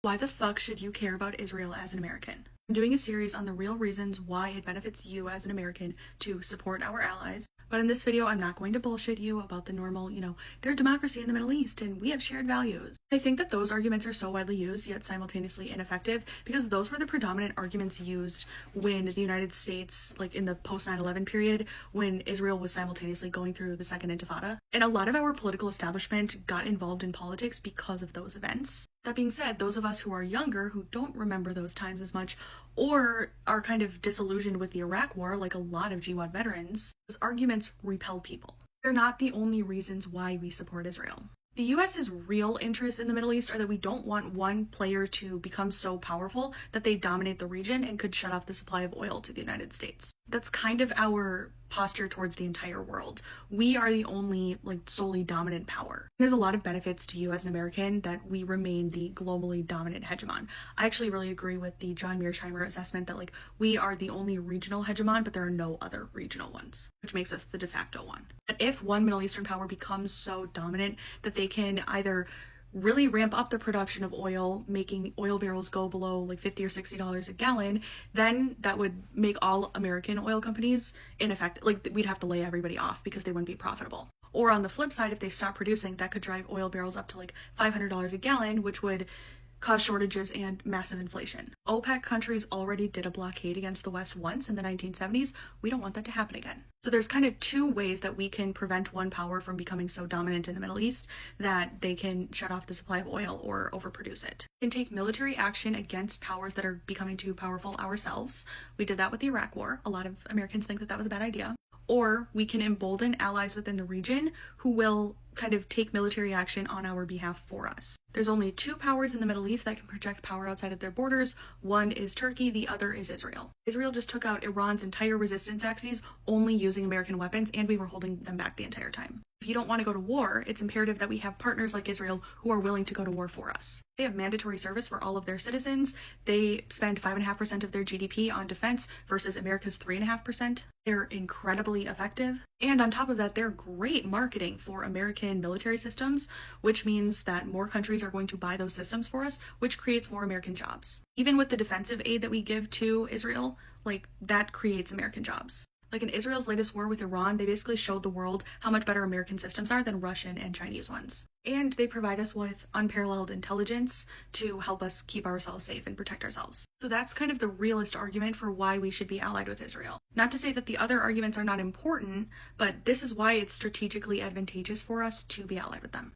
Why the fuck should you care about Israel as an American? I'm doing a series on the real reasons why it benefits you as an American to support our allies. But in this video, I'm not going to bullshit you about the normal, they're a democracy in the Middle East and we have shared values. I think that those arguments are so widely used, yet simultaneously ineffective, because those were the predominant arguments used when the United States, like in the post 9/11 period, when Israel was simultaneously going through the Second Intifada. And a lot of our political establishment got involved in politics because of those events. That being said, those of us who are younger, who don't remember those times as much, or are kind of disillusioned with the Iraq War, like a lot of GWOT veterans, those arguments repel people. They're not the only reasons why we support Israel. The US's real interests in the Middle East are that we don't want one player to become so powerful that they dominate the region and could shut off the supply of oil to the United States. That's kind of our posture towards the entire world. We are the only solely dominant power. There's a lot of benefits to you as an American that we remain the globally dominant hegemon. I actually really agree with the John Mearsheimer assessment that we are the only regional hegemon, but there are no other regional ones, which makes us the de facto one. But if one Middle Eastern power becomes so dominant that they can either really ramp up the production of oil, making oil barrels go below $50 or $60 a gallon, then that would make all American oil companies ineffective. We'd have to lay everybody off because they wouldn't be profitable. Or on the flip side, if they stop producing, that could drive oil barrels up to $500 a gallon, which would cause shortages and massive inflation. OPEC countries already did a blockade against the West once in the 1970s. We don't want that to happen again. So there's kind of two ways that we can prevent one power from becoming so dominant in the Middle East that they can shut off the supply of oil or overproduce it. We can take military action against powers that are becoming too powerful ourselves. We did that with the Iraq War. A lot of Americans think that that was a bad idea. Or we can embolden allies within the region who will kind of take military action on our behalf for us. There's only two powers in the Middle East that can project power outside of their borders. One is Turkey, the other is Israel. Israel just took out Iran's entire resistance axes only using American weapons, and we were holding them back the entire time. If you don't want to go to war, it's imperative that we have partners like Israel who are willing to go to war for us. They have mandatory service for all of their citizens. They spend 5.5% of their GDP on defense versus America's 3.5%. They're incredibly effective. And on top of that, they're great marketing for American military systems, which means that more countries are going to buy those systems for us, which creates more American jobs. Even with the defensive aid that we give to Israel, that creates American jobs. In Israel's latest war with Iran, they basically showed the world how much better American systems are than Russian and Chinese ones. And they provide us with unparalleled intelligence to help us keep ourselves safe and protect ourselves. So that's kind of the realist argument for why we should be allied with Israel. Not to say that the other arguments are not important, but this is why it's strategically advantageous for us to be allied with them.